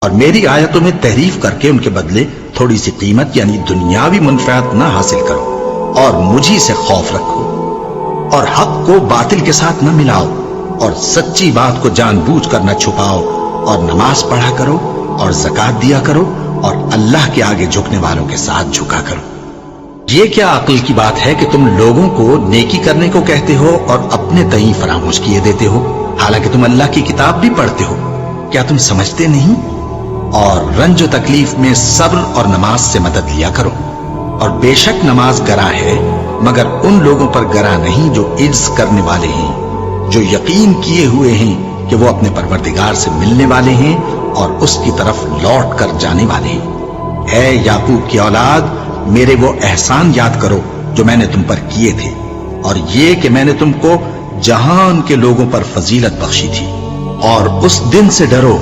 اور میری آیتوں میں تحریف کر کے ان کے بدلے تھوڑی سی قیمت یعنی دنیاوی منفعت نہ حاصل کرو، اور مجھی سے خوف رکھو، اور حق کو باطل کے ساتھ نہ ملاؤ، اور سچی بات کو جان بوجھ کر نہ چھپاؤ، اور نماز پڑھا کرو اور زکات دیا کرو، اور اللہ کے آگے جھکنے والوں کے ساتھ جھکا کرو۔ یہ کیا عقل کی بات ہے کہ تم لوگوں کو نیکی کرنے کو کہتے ہو اور اپنے تئیں فراموش کیے دیتے ہو، حالانکہ تم اللہ کی کتاب بھی پڑھتے ہو؟ کیا تم سمجھتے نہیں؟ اور رنج و تکلیف میں صبر اور نماز سے مدد لیا کرو، اور بے شک نماز گراں ہے، مگر ان لوگوں پر گراں نہیں جو عجز کرنے والے ہیں، جو یقین کیے ہوئے ہیں کہ وہ اپنے پروردگار سے ملنے والے ہیں اور اس کی طرف لوٹ کر جانے والے ہیں۔ اے یعقوب کی اولاد، میرے وہ احسان یاد کرو جو میں نے تم پر کیے تھے، اور یہ کہ میں نے تم کو جہان کے لوگوں پر فضیلت بخشی تھی، اور اس دن سے ڈرو